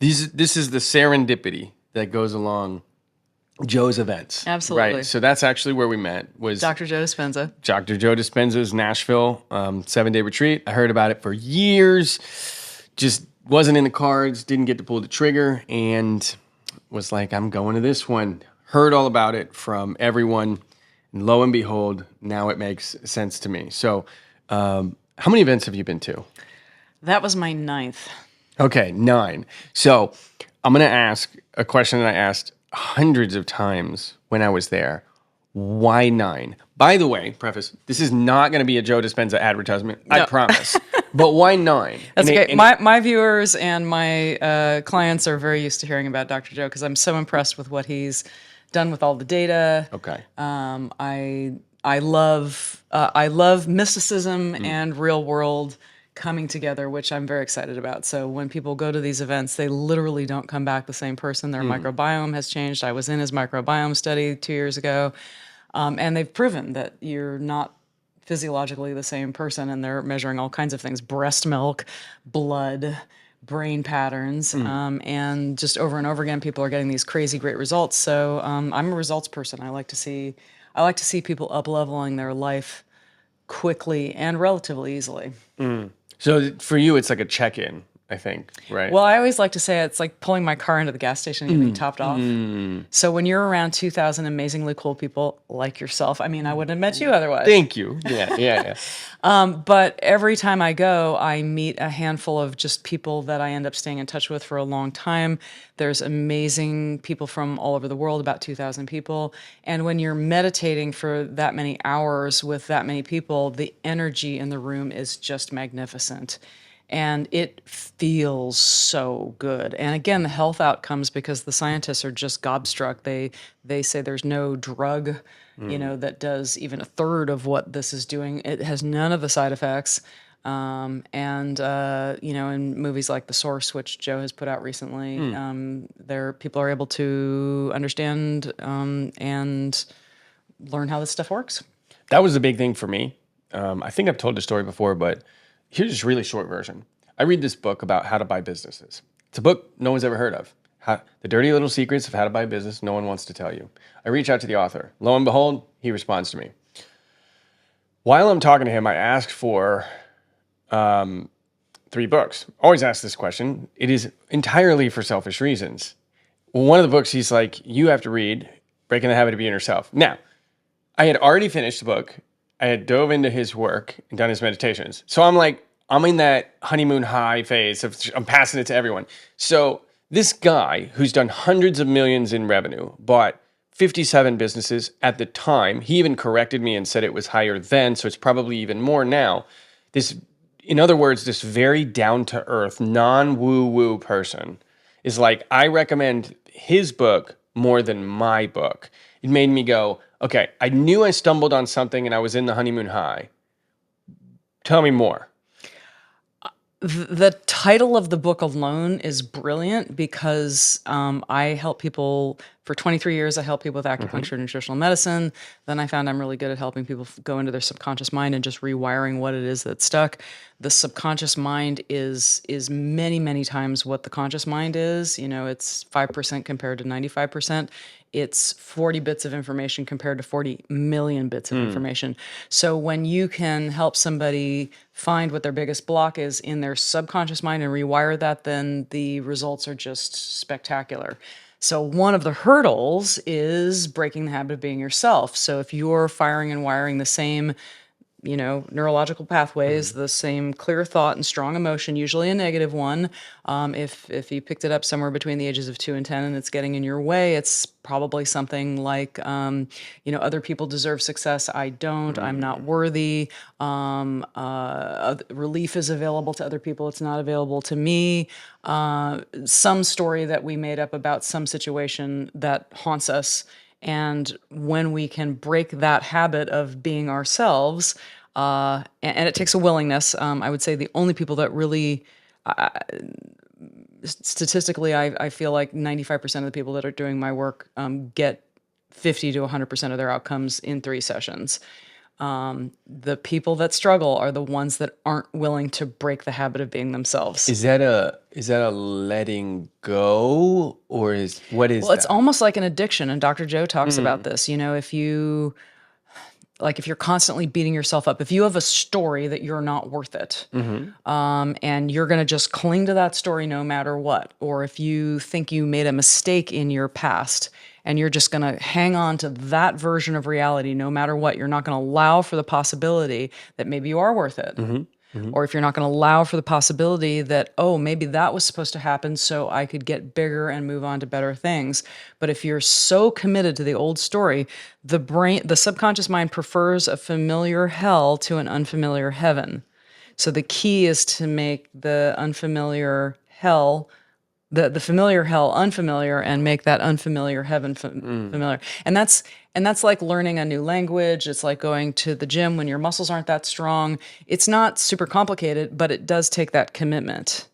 This is the serendipity that goes along Joe's events. Absolutely. Right. So that's actually where we met. Was Dr. Joe Dispenza. Dr. Joe Dispenza's Nashville 7-day retreat. I heard about it for years. Just wasn't in the cards. Didn't get to pull the trigger, and was like, I'm going to this one. Heard all about it from everyone. And lo and behold, now it makes sense to me. So, how many events have you been to? That was my 9th. Okay, 9. So I'm going to ask a question that I asked hundreds of times when I was there. Why 9? By the way, preface, this is not going to be a Joe Dispenza advertisement. I promise. But why 9? That's okay. My viewers and my clients are very used to hearing about Dr. Joe because I'm so impressed with what he's done with all the data. Okay. I love mysticism and real world coming together, which I'm very excited about. So when people go to these events, they literally don't come back the same person. Their microbiome has changed. I was in his microbiome study 2 years ago, and they've proven that you're not physiologically the same person, and they're measuring all kinds of things: breast milk, blood, brain patterns, and just over and over again, people are getting these crazy great results. So I'm a results person. I like to see people up leveling their life quickly and relatively easily. So for you, it's like a check-in, I think, right? Well, I always like to say it's like pulling my car into the gas station and getting topped off. So when you're around 2,000 amazingly cool people like yourself, I mean, I wouldn't have met you otherwise. Thank you. Yeah. But every time I go, I meet a handful of just people that I end up staying in touch with for a long time. There's amazing people from all over the world, about 2,000 people. And when you're meditating for that many hours with that many people, the energy in the room is just magnificent. And it feels so good. And again, the health outcomes, because the scientists are just gobstruck. They say there's no drug, that does even a third of what this is doing. It has none of the side effects. In movies like The Source, which Joe has put out recently, people are able to understand and learn how this stuff works. That was the big thing for me. I think I've told the story before, but here's just a really short version. I read this book about how to buy businesses. It's a book no one's ever heard of. The Dirty Little Secrets of How to Buy a Business No One Wants to Tell You. I reach out to the author. Lo and behold, he responds to me. While I'm talking to him, I asked for 3 books. Always ask this question. It is entirely for selfish reasons. One of the books, he's like, you have to read Breaking the Habit of Being Yourself. Now, I had already finished the book. I had dove into his work and done his meditations. So I'm like, I'm in that honeymoon high phase of I'm passing it to everyone. So this guy who's done hundreds of millions in revenue bought 57 businesses at the time. He even corrected me and said it was higher then, so it's probably even more now. In other words, this very down-to-earth, non-woo-woo person is like, I recommend his book more than my book. It made me go, okay, I knew I stumbled on something and I was in the honeymoon high. Tell me more. The title of the book alone is brilliant because I help people for 23 years. I help people with acupuncture and nutritional medicine. Then I found I'm really good at helping people go into their subconscious mind and just rewiring what it is that's stuck. The subconscious mind is many, many times what the conscious mind is. It's 5% compared to 95%. It's 40 bits of information compared to 40 million bits of information. So when you can help somebody find what their biggest block is in their subconscious mind and rewire that, then the results are just spectacular. So one of the hurdles is breaking the habit of being yourself. So if you're firing and wiring the same neurological pathways, the same clear thought and strong emotion, usually a negative one. If you picked it up somewhere between the ages of 2 and 10 and it's getting in your way, it's probably something like, other people deserve success. I don't. I'm not worthy. Relief is available to other people. It's not available to me. Some story that we made up about some situation that haunts us. And when we can break that habit of being ourselves, and it takes a willingness, I would say the only people that really, statistically, I feel like 95% of the people that are doing my work get 50 to 100% of their outcomes in 3 sessions. The people that struggle are the ones that aren't willing to break the habit of being themselves. Is that a letting go, or what is Well, it's that? almost like an addiction, and Dr. Joe talks about this. If you if you're constantly beating yourself up, if you have a story that you're not worth it, and you're going to just cling to that story no matter what, or if you think you made a mistake in your past and you're just going to hang on to that version of reality no matter what, you're not going to allow for the possibility that maybe you are worth it. Or if you're not going to allow for the possibility that, oh, maybe that was supposed to happen so I could get bigger and move on to better things. But if you're so committed to the old story, the subconscious mind prefers a familiar hell to an unfamiliar heaven. So the key is to make the unfamiliar hell the familiar hell unfamiliar and make that unfamiliar heaven familiar. And that's like learning a new language. It's like going to the gym when your muscles aren't that strong. It's not super complicated, but it does take that commitment.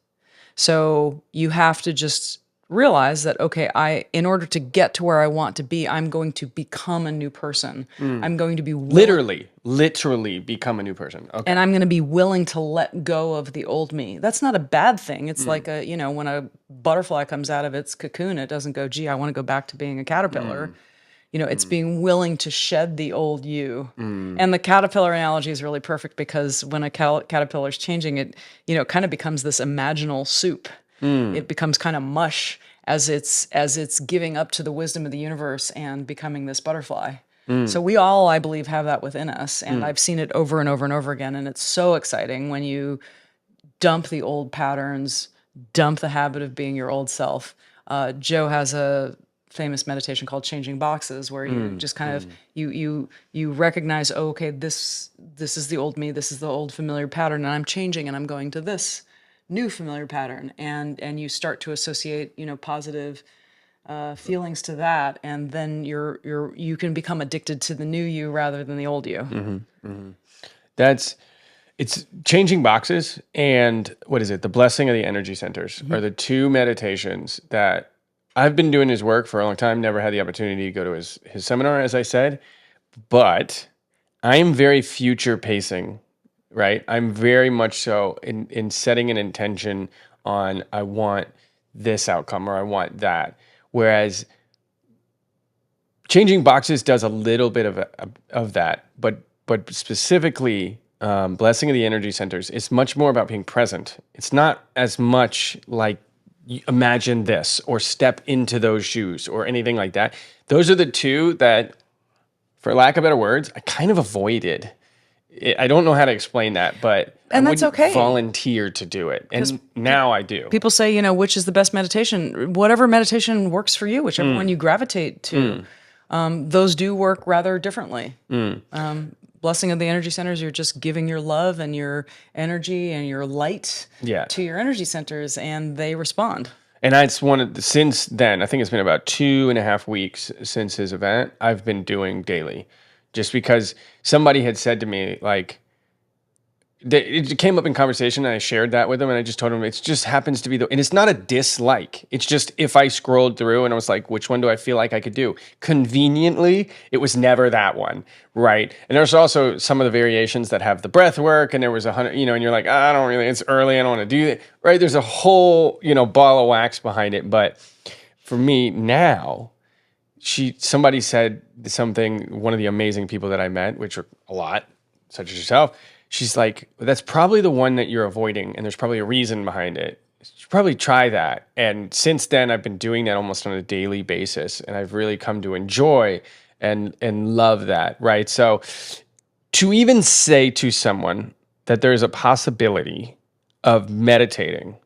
So you have to just realize that, okay, in order to get to where I want to be, I'm going to become a new person. I'm going to be Literally become a new person. Okay. and I'm going to be willing to let go of the old me. That's not a bad thing. It's like when a butterfly comes out of its cocoon, it doesn't go, gee, I want to go back to being a caterpillar. It's being willing to shed the old you. And the caterpillar analogy is really perfect because when a caterpillar is changing, it kind of becomes this imaginal soup. It becomes kind of mush as it's giving up to the wisdom of the universe and becoming this butterfly. So we all, I believe, have that within us. And I've seen it over and over and over again. And it's so exciting when you dump the old patterns, dump the habit of being your old self. Joe has a famous meditation called changing boxes, where you just kind of you recognize, oh, okay, this is the old me, this is the old familiar pattern, and I'm changing and I'm going to this new familiar pattern, and you start to associate positive feelings to that, and then you can become addicted to the new you rather than the old you. It's changing boxes, and what is it? The blessing of the energy centers are the two meditations that I've been doing his work for a long time. Never had the opportunity to go to his seminar, as I said, but I am very future pacing, right? I'm very much so in setting an intention on I want this outcome or I want that. Whereas changing boxes does a little bit of that, but specifically, blessing of the energy centers is much more about being present. It's not as much like imagine this or step into those shoes or anything like that. Those are the two that, for lack of better words, I kind of avoided. I don't know how to explain that, but And I that's wouldn't okay. volunteer to do it. And now I do. People say, which is the best meditation? Whatever meditation works for you, whichever one you gravitate to. Those do work rather differently. Blessing of the energy centers, you're just giving your love and your energy and your light to your energy centers, and they respond. And I just wanted, since then, I think it's been about 2.5 weeks since his event, I've been doing daily. Just because somebody had said to me, like, it came up in conversation and I shared that with him and I just told him it just happens to be and it's not a dislike. It's just if I scrolled through and I was like, which one do I feel like I could do? Conveniently, it was never that one, right? And there's also some of the variations that have the breath work, and there was 100, and you're like, I don't really, it's early, I don't want to do that, right? There's a whole, ball of wax behind it. But for me now, somebody said something, one of the amazing people that I met, which are a lot, such as yourself, she's like, that's probably the one that you're avoiding, and there's probably a reason behind it. You should probably try that. And since then, I've been doing that almost on a daily basis, and I've really come to enjoy and love that, right? So to even say to someone that there's a possibility of meditating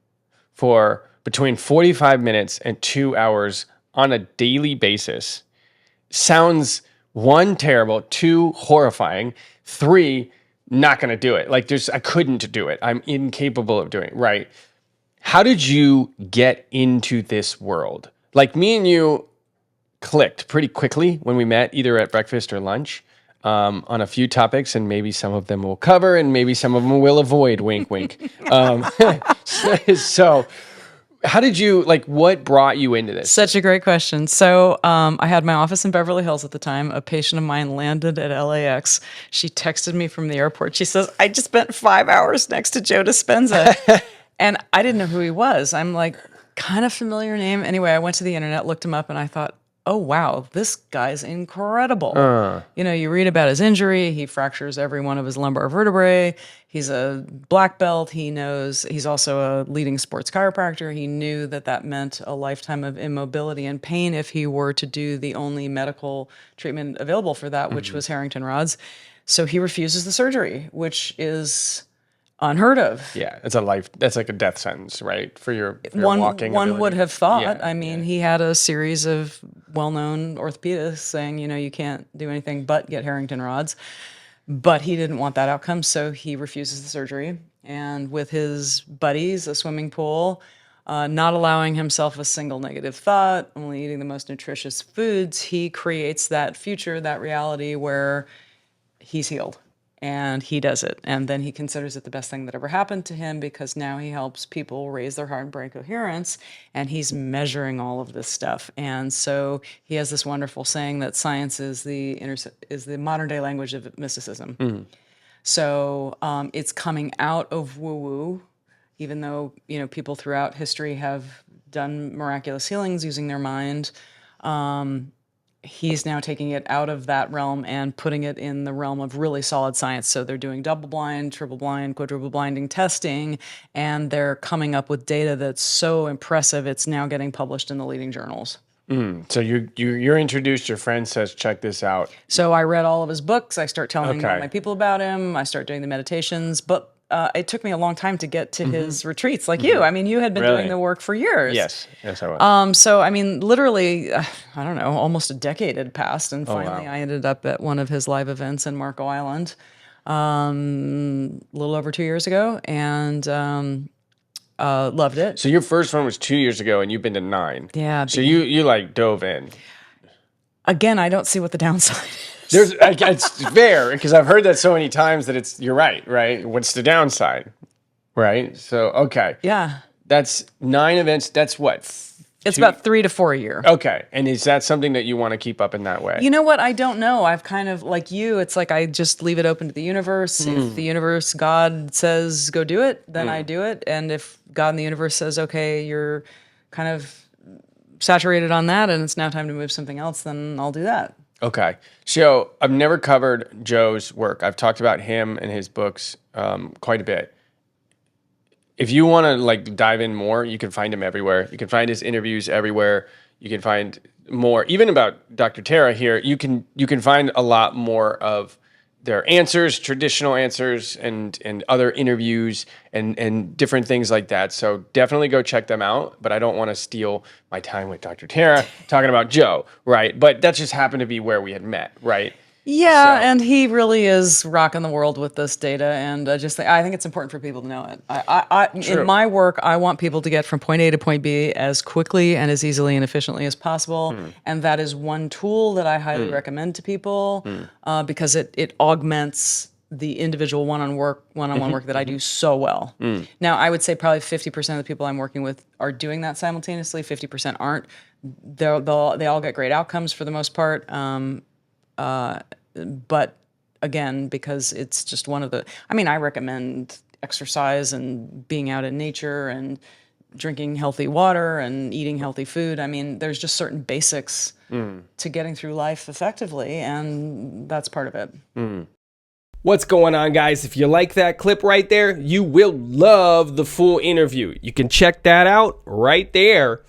for between 45 minutes and 2 hours on a daily basis sounds, 1, terrible, 2, horrifying, 3, not going to do it. Like I couldn't do it. I'm incapable of doing it, right? How did you get into this world? Like, me and you clicked pretty quickly when we met, either at breakfast or lunch, on a few topics, and maybe some of them we'll cover and maybe some of them we'll avoid, wink, wink. So how did you, like, what brought you into this? Such a great question. So I had my office in Beverly Hills at the time. A patient of mine landed at LAX. She texted me from the airport. She says, I just spent 5 hours next to Joe Dispenza. And I didn't know who he was. I'm like, kind of familiar name. Anyway, I went to the internet, looked him up, and I thought, oh, wow, this guy's incredible. You know, you read about his injury. He fractures every one of his lumbar vertebrae. He's a black belt. He knows he's also a leading sports chiropractor. He knew that that meant a lifetime of immobility and pain if he were to do the only medical treatment available for that, which was Harrington rods. So he refuses the surgery, which is unheard of. Yeah, that's like a death sentence, right? For your walking One ability. would have thought. Yeah, I mean, he had a series of well-known orthopedists saying, you know, you can't do anything but get Harrington rods. But he didn't want that outcome, so he refuses the surgery. And with his buddies, a swimming pool, not allowing himself a single negative thought, only eating the most nutritious foods, he creates that future, that reality where he's healed. And he does it. And then he considers it the best thing that ever happened to him because now he helps people raise their heart and brain coherence. And he's measuring all of this stuff. And so he has this wonderful saying that science is the modern day language of mysticism. So it's coming out of woo-woo, even though, you know, people throughout history have done miraculous healings using their mind. He's now taking it out of that realm and putting it in the realm of really solid science. So they're doing double blind, triple blind, quadruple blinding testing, and they're coming up with data that's so impressive, it's now getting published in the leading journals. So you're introduced, your friend says, check this out. So I read all of his books. I start telling all my people about him. I start doing the meditations, but it took me a long time to get to his retreats, like you. I mean, you had been doing the work for years. Yes, I was. So, I mean, literally, I don't know, almost a decade had passed, and finally I ended up at one of his live events in Marco Island a little over 2 years ago, and loved it. So your first one was 2 years ago, and you've been to 9. Yeah. So you like dove in. Again, I don't see what the downside is. It's fair, because I've heard that so many times that you're right? What's the downside, right? So, okay. Yeah. That's 9 events. That's what? It's about 3 to 4 a year. Okay. And is that something that you want to keep up in that way? You know what? I don't know. I've kind of, like you, it's like I just leave it open to the universe. If the universe, God says, go do it, then I do it. And if God and the universe says, okay, you're kind of saturated on that and it's now time to move something else, then I'll do that. Okay. So I've never covered Joe's work. I've talked about him and his books quite a bit. If you want to like dive in more, you can find him everywhere. You can find his interviews everywhere. You can find more, even about Dr. Tara here. You can find a lot more of their answers, traditional answers, and other interviews and different things like that. So definitely go check them out. But I don't want to steal my time with Dr. Tara talking about Joe, right? But that just happened to be where we had met, right? Yeah, and he really is rocking the world with this data, and I think it's important for people to know it. In my work, I want people to get from point A to point B as quickly and as easily and efficiently as possible, and that is one tool that I highly recommend to people because it augments the individual one-on-one work that I do so well. Now, I would say probably 50% of the people I'm working with are doing that simultaneously. 50% aren't. They all get great outcomes for the most part. But again, because it's just one of the, I mean, I recommend exercise and being out in nature and drinking healthy water and eating healthy food. I mean, there's just certain basics to getting through life effectively, and that's part of it. What's going on, guys? If you like that clip right there, you will love the full interview. You can check that out right there.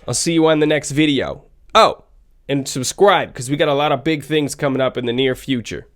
I'll see you on the next video. Oh, and subscribe, because we got a lot of big things coming up in the near future.